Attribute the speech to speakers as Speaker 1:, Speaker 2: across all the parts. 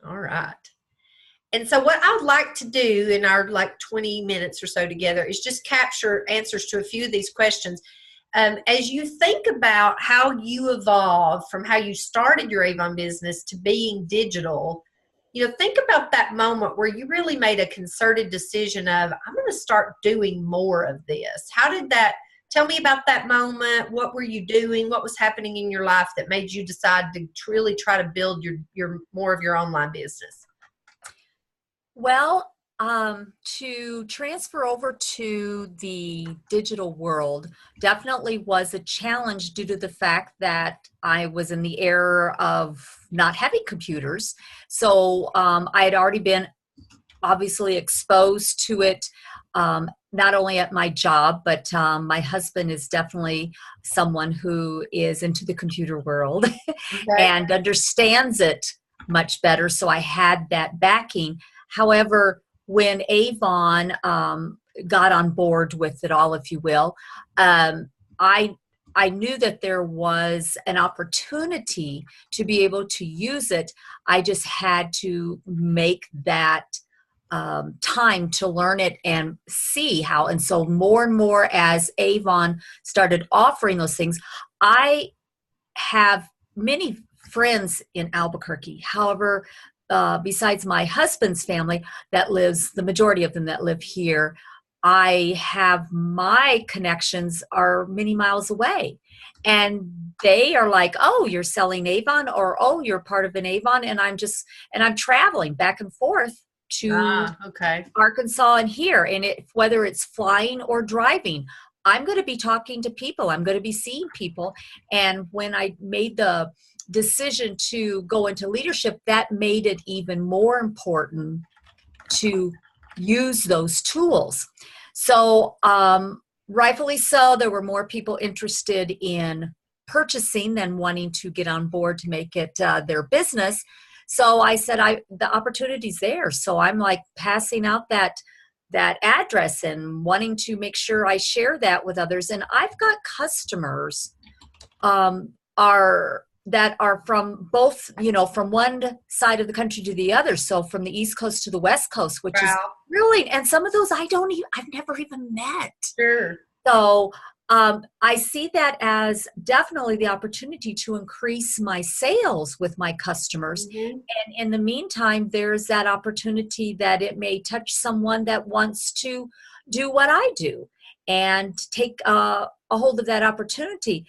Speaker 1: All right. And so what I'd like to do in our like 20 minutes or so together is just capture answers to a few of these questions. As you think about how you evolved from how you started your Avon business to being digital, think about that moment where you really made a concerted decision of, I'm going to start doing more of this. How did that, tell me about that moment. What were you doing? What was happening in your life that made you decide to really try to build your more of your online business?
Speaker 2: Well, to transfer over to the digital world definitely was a challenge due to the fact that I was in the era of not having computers. So I had already been obviously exposed to it, not only at my job, but my husband is definitely someone who is into the computer world
Speaker 1: Okay.
Speaker 2: and understands it much better. So I had that backing. However, when Avon got on board with it all, if you will, I I knew that there was an opportunity to be able to use it. I just had to make that time to learn it and see how. And so more and more as Avon started offering those things, I have many friends in Albuquerque. However, besides my husband's family that lives, the majority of them that live here, I have my connections are many miles away. And they are like, oh, you're selling Avon, or oh, you're part of an Avon. And I'm traveling back and forth to
Speaker 1: Ah, okay.
Speaker 2: Arkansas and here. And whether it's flying or driving, I'm going to be talking to people. I'm going to be seeing people. And when I made the decision to go into leadership, that made it even more important to use those tools. So, rightfully so, there were more people interested in purchasing than wanting to get on board to make it their business. So I said, the opportunity's there. So I'm like passing out that address and wanting to make sure I share that with others. And I've got customers are that are from both, from one side of the country to the other. So from the East Coast to the West Coast, which is
Speaker 1: Wow.
Speaker 2: really, and some of those I've never even met.
Speaker 1: Sure.
Speaker 2: So I see that as definitely the opportunity to increase my sales with my customers.
Speaker 1: Mm-hmm.
Speaker 2: And in the meantime, there's that opportunity that it may touch someone that wants to do what I do and take a hold of that opportunity.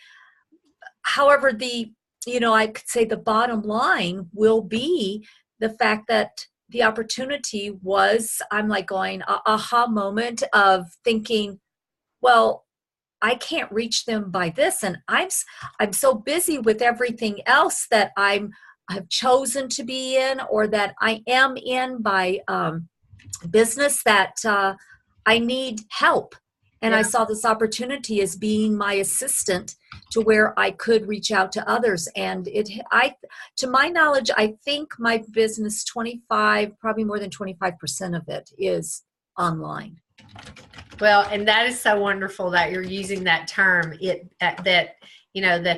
Speaker 2: However, I could say the bottom line will be the fact that the opportunity was, I'm like going, aha moment of thinking, well, I can't reach them by this. And I'm so busy with everything else that I've chosen to be in, or that I am in by business, that I need help. And I
Speaker 1: Yeah.
Speaker 2: saw this opportunity as being my assistant to where I could reach out to others. And to my knowledge, I think my business, probably more than 25% of it is online.
Speaker 1: Well, and that is so wonderful that you're using that term. That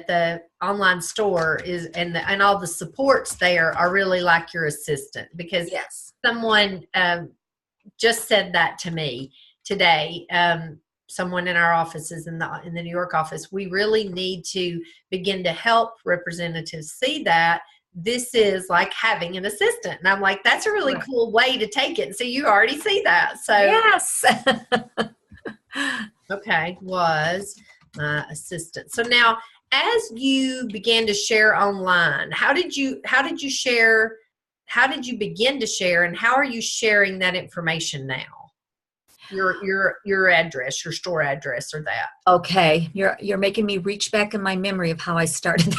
Speaker 1: the online store is, and all the supports there are really like your assistant, because
Speaker 2: Yes.
Speaker 1: someone just said that to me today. Someone in our offices, in the New York office, we really need to begin to help representatives see that this is like having an assistant. And I'm like, that's a really
Speaker 2: Right.
Speaker 1: cool way to take it. So you already see that. So
Speaker 2: Yes.
Speaker 1: okay, was my assistant. So now, as you began to share online, how did you share? How did you begin to share, and how are you sharing that information now? Your address, your store address, or that.
Speaker 2: Okay, you're making me reach back in my memory of how I started.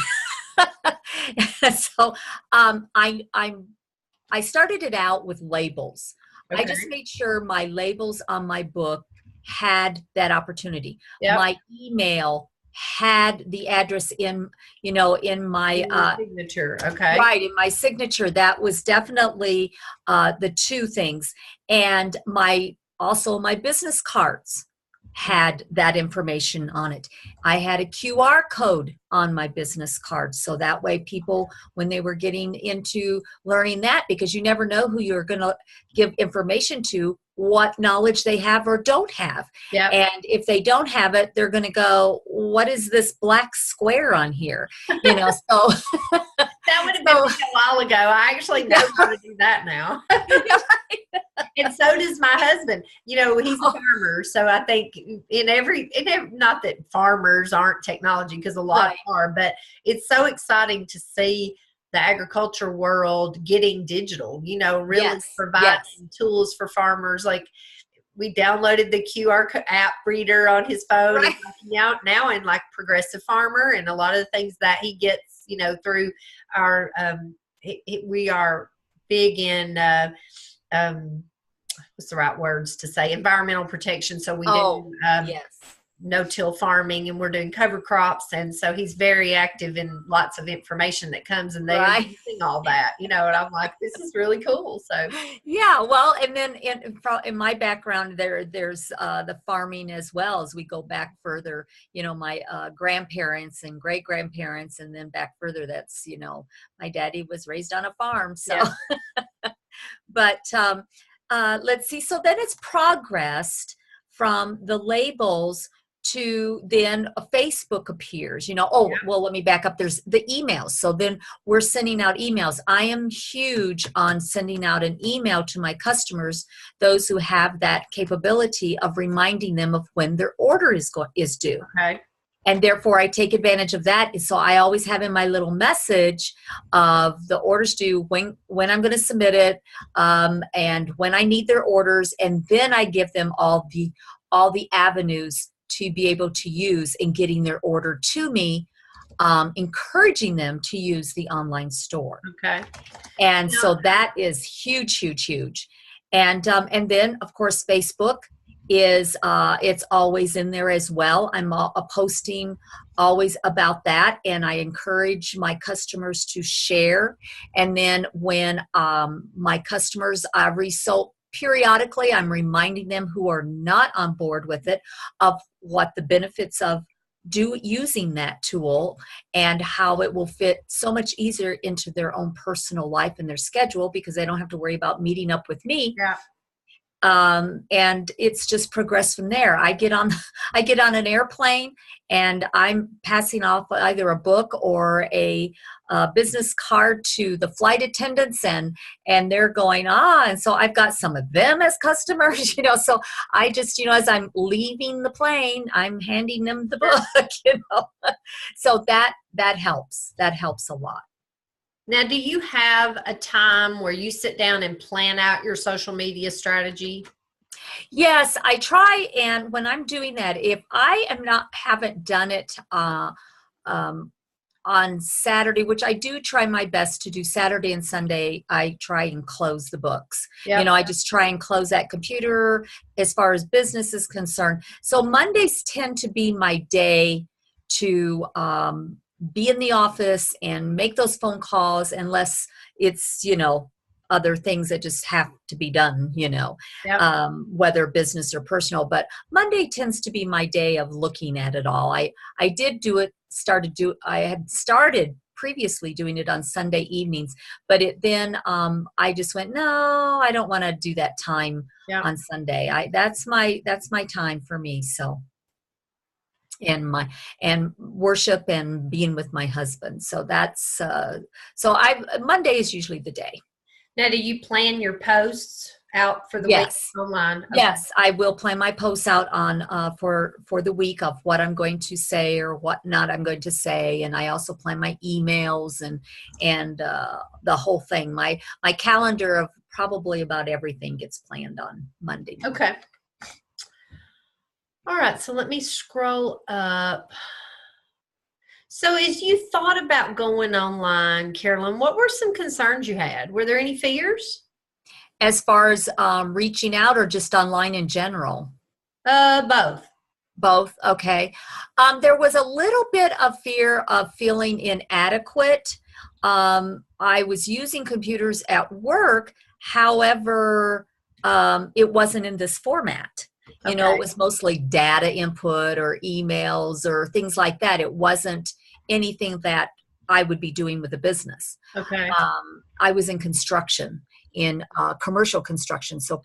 Speaker 2: So, I started it out with labels. I
Speaker 1: Okay.
Speaker 2: just made sure my labels on my book had that opportunity.
Speaker 1: Yep.
Speaker 2: My email had the address in my
Speaker 1: In your signature. Okay.
Speaker 2: right, in my signature. That was definitely the two things. And also my business cards had that information on it. I had a QR code on my business card. So that way people, when they were getting into learning that, because you never know who you're going to give information to, what knowledge they have or don't have.
Speaker 1: Yeah.
Speaker 2: And if they don't have it, they're going to go, what is this black square on here? You know, so
Speaker 1: that would have been me a while ago. I actually know how to do that now. And so does my husband. You know, he's a farmer. So I think not that farmers aren't technology, because a lot are, but it's so exciting to see the agriculture world getting digital, you know, really providing tools for farmers. Like, we downloaded the QR app reader on his phone, and now in like Progressive Farmer and a lot of the things that he gets, you know, through our, we are big in, what's the right words to say? Environmental protection. So we do no-till farming, and we're doing cover crops. And so he's very active in lots of information that comes, and they're using all that, you know, and I'm like, this is really cool. So
Speaker 2: yeah, well, and then in my background, there's the farming as well, as we go back further, you know, my grandparents and great grandparents, and then back further, that's, you know, my daddy was raised on a farm. So but let's see, so then it's progressed from the labels to then a Facebook appears, you know. Well, let me back up. There's the emails. So then we're sending out emails. I am huge on sending out an email to my customers, those who have that capability of reminding them of when their order is due.
Speaker 1: Okay.
Speaker 2: And therefore, I take advantage of that. So I always have in my little message of the orders due, when I'm going to submit it, and when I need their orders, and then I give them all the avenues to be able to use in getting their order to me, encouraging them to use the online store.
Speaker 1: Okay.
Speaker 2: And so that is huge, huge, huge. And then, of course, Facebook is it's always in there as well. I'm posting always about that, and I encourage my customers to share. And then when my customers periodically, I'm reminding them who are not on board with it of what the benefits of using that tool, and how it will fit so much easier into their own personal life and their schedule, because they don't have to worry about meeting up with me.
Speaker 1: Yeah.
Speaker 2: And it's just progressed from there. I get on an airplane, and I'm passing off either a book or a business card to the flight attendants, and they're going, and so I've got some of them as customers, you know. So I just, you know, as I'm leaving the plane, I'm handing them the book, you know. So that helps. That helps a lot.
Speaker 1: Now, do you have a time where you sit down and plan out your social media strategy?
Speaker 2: Yes, I try. And when I'm doing that, if I haven't done it on Saturday, which I do try my best to do Saturday and Sunday, I try and close the books. Yep. You know, I just try and close that computer as far as business is concerned. So Mondays tend to be my day to be in the office and make those phone calls, unless it's, you know, other things that just have to be done, you know, yep. Whether business or personal. But Monday tends to be my day of looking at it all. I had started previously doing it on Sunday evenings, but then I just went, no, I don't want to do that time on Sunday. That's my time for me. So. And worship and being with my husband. So that's Monday is usually the day.
Speaker 1: Now, do you plan your posts out for the week online? Okay.
Speaker 2: Yes, I will plan my posts out on for the week of what I'm going to say or what not I'm going to say, and I also plan my emails and the whole thing. My calendar of probably about everything gets planned on Monday.
Speaker 1: Okay. All right, so let me scroll up. So as you thought about going online, Carolyn, what were some concerns you had? Were there any fears?
Speaker 2: As far as reaching out, or just online in general?
Speaker 1: Both.
Speaker 2: Both, okay. There was a little bit of fear of feeling inadequate. I was using computers at work, however, it wasn't in this format. You know, it was mostly data input or emails or things like that. It wasn't anything that I would be doing with a business.
Speaker 1: Okay.
Speaker 2: I was in construction, in commercial construction, so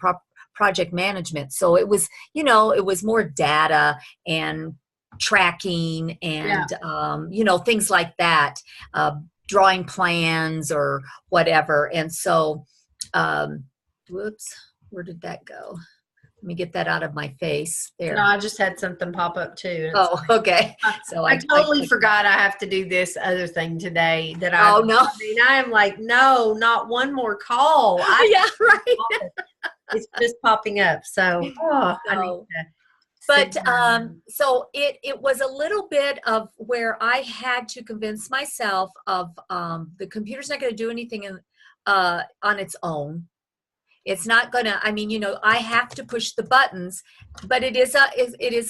Speaker 2: project management. So it was, you know, it was more data and tracking and, you know, things like that, drawing plans or whatever. And so, whoops, where did that go? Let me get that out of my face there.
Speaker 1: No, I just had something pop up too.
Speaker 2: Oh, okay. So
Speaker 1: I totally forgot I have to do this other thing today that
Speaker 2: oh, no.
Speaker 1: I mean, I am like, no, not one more call.
Speaker 2: Yeah, right.
Speaker 1: It's just popping up. So, I need to.
Speaker 2: But so it was a little bit of where I had to convince myself of the computer's not going to do anything on its own. It's not going to, I mean, you know, I have to push the buttons, but it is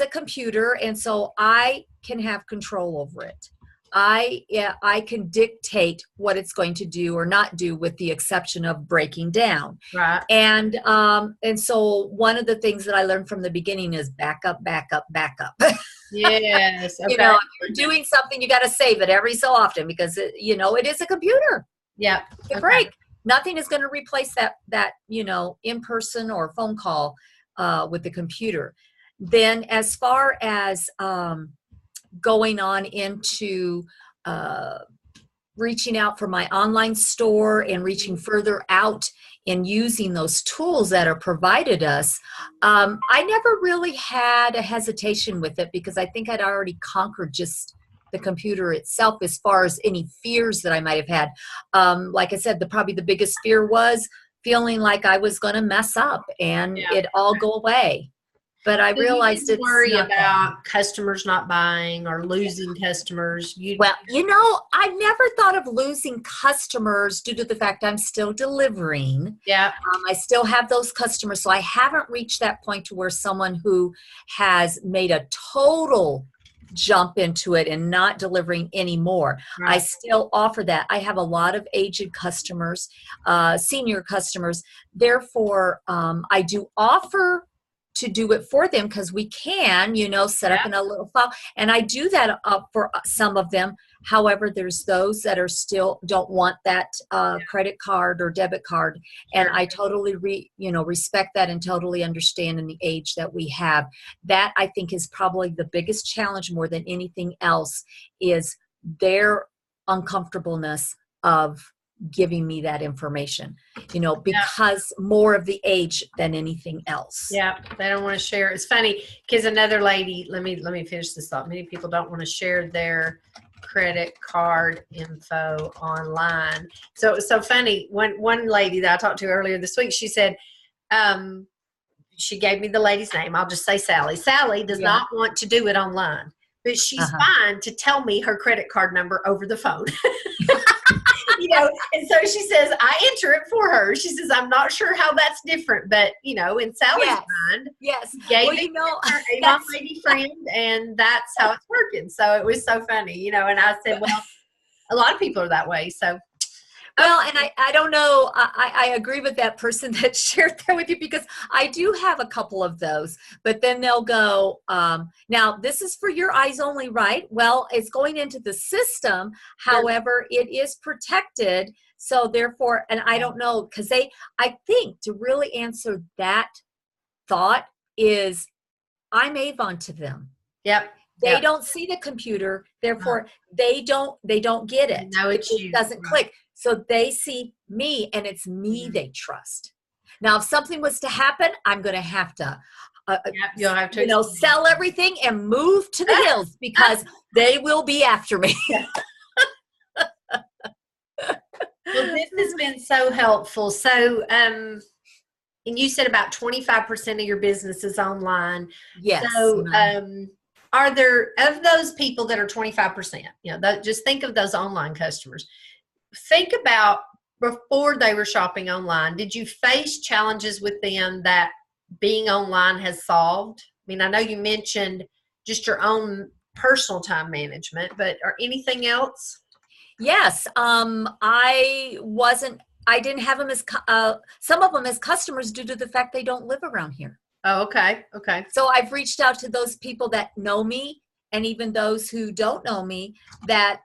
Speaker 2: a computer, and so I can have control over it. I can dictate what it's going to do or not do, with the exception of breaking down.
Speaker 1: Right.
Speaker 2: And so one of the things that I learned from the beginning is back up, back up, back up.
Speaker 1: Yes. Okay.
Speaker 2: You know, if you're doing something, you got to save it every so often, because you know, it is a computer.
Speaker 1: Yeah.
Speaker 2: It can break. Nothing is going to replace that, you know, in-person or phone call with the computer. Then as far as going on into reaching out for my online store and reaching further out and using those tools that are provided us, I never really had a hesitation with it, because I think I'd already conquered just the computer itself as far as any fears that I might have had. Like I said, probably the biggest fear was feeling like I was going to mess up and it all go away. But I realized it's
Speaker 1: worry about customers not buying or losing customers.
Speaker 2: Well, you know, I never thought of losing customers due to the fact I'm still delivering.
Speaker 1: Yeah.
Speaker 2: I still have those customers. So I haven't reached that point to where someone who has made a total jump into it and not delivering anymore. Right. I still offer that. I have a lot of aged customers, senior customers. Therefore, I do offer to do it for them, because we can, you know, set up in a little file. And I do that for some of them. However, there's those that are still don't want that credit card or debit card. And I totally respect that and totally understand in the age that we have. That, I think, is probably the biggest challenge more than anything else, is their uncomfortableness of giving me that information, you know, because more of the age than anything else.
Speaker 1: Yeah, they don't want to share. It's funny because another lady, let me finish this thought. Many people don't want to share their credit card info online. So it was so funny. One lady that I talked to earlier this week, she said, she gave me the lady's name. I'll just say Sally. Sally does not want to do it online, but she's fine to tell me her credit card number over the phone. You know, and so she says, I enter it for her. She says, I'm not sure how that's different, but, you know, in Sally's mind, gave it to her Avon lady friend, and that's how it's working. So it was so funny, you know, and I said, well, a lot of people are that way. So.
Speaker 2: Well, and I don't know, I agree with that person that shared that with you, because I do have a couple of those, but then they'll go, now this is for your eyes only, right? Well, it's going into the system. However, it is protected. So therefore, and I don't know, because I think to really answer that thought is I'm Avon to them.
Speaker 1: Yep.
Speaker 2: They don't see the computer. Therefore, they don't get it.
Speaker 1: No, it
Speaker 2: doesn't click. So they see me, and it's me they trust. Now, if something was to happen, I'm going to have to,
Speaker 1: you'll have to,
Speaker 2: you know, sell everything and move to the hills, because they will be after me.
Speaker 1: Well, this has been so helpful. So, and you said about 25% of your business is online.
Speaker 2: Yes.
Speaker 1: So, are there, of those people that are 25%, you know, just think of those online customers. Think about before they were shopping online, did you face challenges with them that being online has solved? I mean, I know you mentioned just your own personal time management, but or anything else?
Speaker 2: Yes. I didn't have them as, some of them as customers due to the fact they don't live around here.
Speaker 1: Oh, okay. Okay.
Speaker 2: So I've reached out to those people that know me, and even those who don't know me, that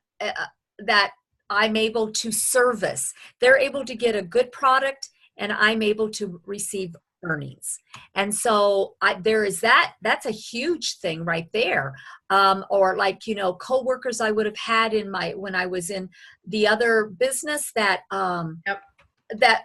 Speaker 2: I'm able to service. They're able to get a good product, and I'm able to receive earnings. And so there is that's a huge thing right there. Or like, coworkers I would have had when I was in the other business
Speaker 1: Yep.
Speaker 2: that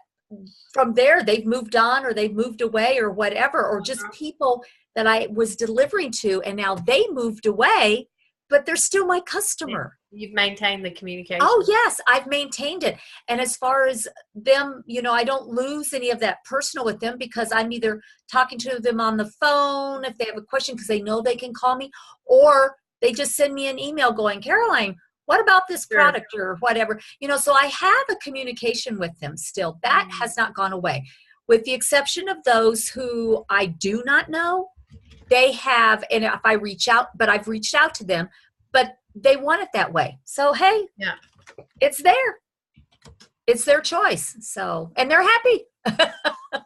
Speaker 2: from there they've moved on or they've moved away or whatever, or just people that I was delivering to and now they moved away, but they're still my customer.
Speaker 1: You've maintained the communication.
Speaker 2: Oh yes, I've maintained it. And as far as them, I don't lose any of that personal with them, because I'm either talking to them on the phone if they have a question because they know they can call me, or they just send me an email going, Caroline, what about this product or whatever? So I have a communication with them still. That has not gone away. With the exception of those who I do not know, they have, and if I reach out, but I've reached out to them, but they want it that way. So, hey,
Speaker 1: yeah,
Speaker 2: it's there. It's their choice. So, and they're happy.
Speaker 1: Do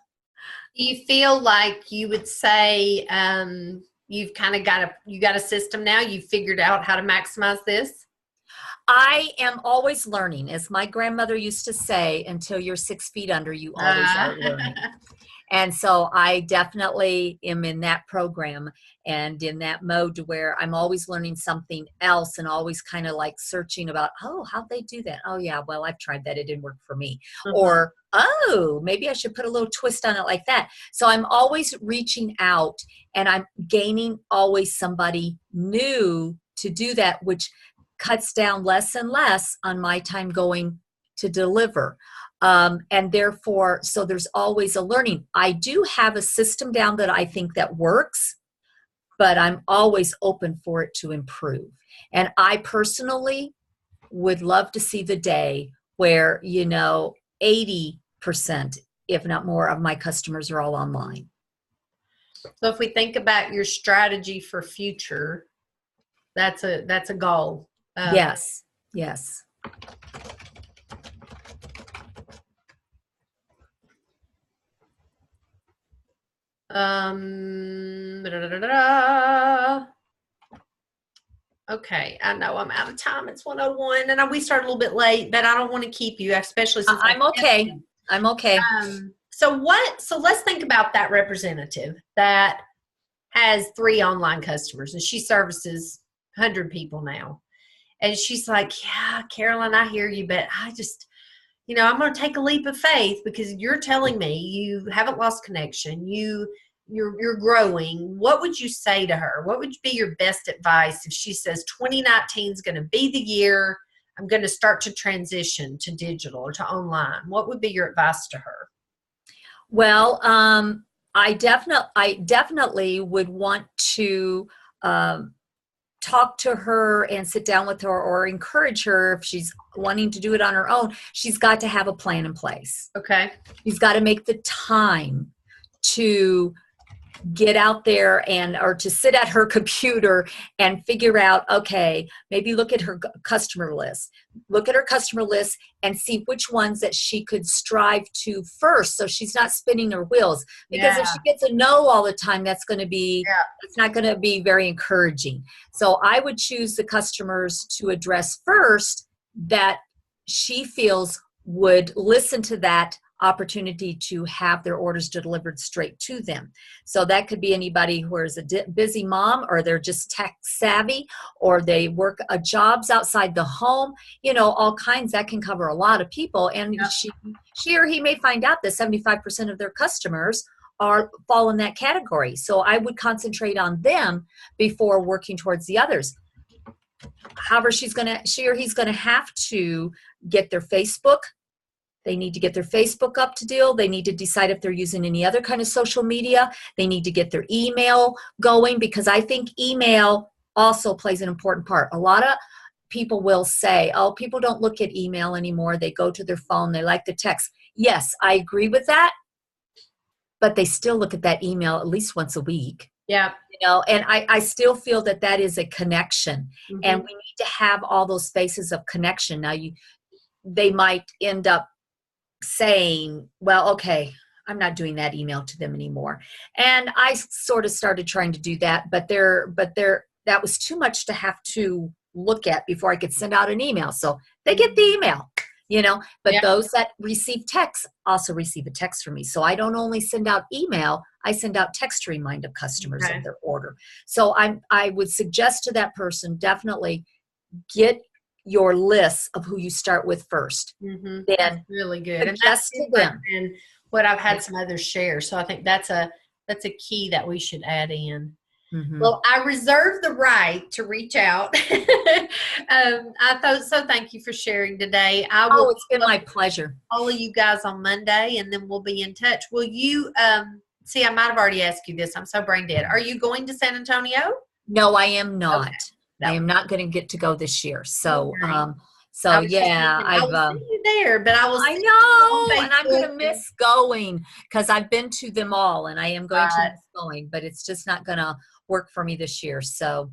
Speaker 1: you feel like you would say you've kind of got a system now? You've figured out how to maximize this?
Speaker 2: I am always learning. As my grandmother used to say, until you're 6 feet under, you always are learning. And so I definitely am in that program and in that mode to where I'm always learning something else and always kind of like searching about, oh, how'd they do that? Oh, yeah, well, I've tried that. It didn't work for me. Mm-hmm. Or, oh, maybe I should put a little twist on it like that. So I'm always reaching out and I'm gaining always somebody new to do that, which cuts down less and less on my time going to deliver. And therefore, so there's always a learning. I do have a system down that I think that works, but I'm always open for it to improve. And I personally would love to see the day where, 80%, if not more, of my customers are all online.
Speaker 1: So if we think about your strategy for future, that's a goal.
Speaker 2: Yes. Yes.
Speaker 1: Okay, I know I'm out of time. It's 1:01, and we started a little bit late, but I don't want to keep you, especially since
Speaker 2: I'm okay. I'm okay.
Speaker 1: So let's think about that representative that has 3 online customers, and she services 100 people now. And she's like, yeah, Caroline, I hear you, but I just, I'm going to take a leap of faith because you're telling me you haven't lost connection. You're growing. What would you say to her? What would be your best advice if she says 2019 is going to be the year I'm going to start to transition to digital or to online? What would be your advice to her?
Speaker 2: Well, I definitely would want to talk to her and sit down with her or encourage her if she's wanting to do it on her own. She's got to have a plan in place.
Speaker 1: Okay.
Speaker 2: She's got to make the time to get out there or to sit at her computer and figure out, okay, maybe look at her customer list and see which ones that she could strive to first. So she's not spinning her wheels, because if she gets a no all the time, it's not going to be very encouraging. So I would choose the customers to address first that she feels would listen to that opportunity to have their orders delivered straight to them. So that could be anybody who is a busy mom, or they're just tech savvy, or they work jobs outside the home, all kinds. That can cover a lot of people. And she or he may find out that 75% of their customers fall in that category. So I would concentrate on them before working towards the others. However, she or he's going to have to get their Facebook. They need to get their Facebook up to deal. They need to decide if they're using any other kind of social media. They need to get their email going, because I think email also plays an important part. A lot of people will say, oh, people don't look at email anymore. They go to their phone. They like the text. Yes, I agree with that. But they still look at that email at least once a week.
Speaker 1: Yeah.
Speaker 2: And I still feel that is a connection. Mm-hmm. And we need to have all those spaces of connection. Now, they might end up saying, well, okay, I'm not doing that email to them anymore. And I sort of started trying to do that, but that was too much to have to look at before I could send out an email. So they get the email, but those that receive text also receive a text from me. So I don't only send out email, I send out text to remind of customers of their order. So I would suggest to that person, definitely get your list of who you start with first.
Speaker 1: Mm-hmm.
Speaker 2: Then
Speaker 1: that's really good. And
Speaker 2: suggest to them.
Speaker 1: And what I've had some others share. So I think that's a key that we should add in.
Speaker 2: Mm-hmm.
Speaker 1: Well, I reserve the right to reach out. So thank you for sharing today.
Speaker 2: It's been my pleasure.
Speaker 1: All of you guys on Monday, and then we'll be in touch. Will you, see, I might have already asked you this. I'm so brain dead. Are you going to San Antonio?
Speaker 2: No, I am not.
Speaker 1: Okay.
Speaker 2: I am not going to get to go this year. So,
Speaker 1: I will see you there, but I will.
Speaker 2: I know, and I'm going to miss going because I've been to them all, and I am going to miss going, but it's just not going to work for me this year. So,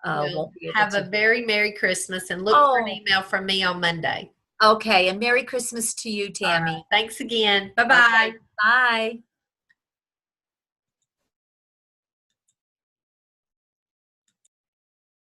Speaker 2: won't be able
Speaker 1: have
Speaker 2: to.
Speaker 1: a very Merry Christmas, and look for an email from me on Monday.
Speaker 2: Okay, and Merry Christmas to you, Tammy.
Speaker 1: Thanks again. Bye-bye.
Speaker 2: Okay, bye.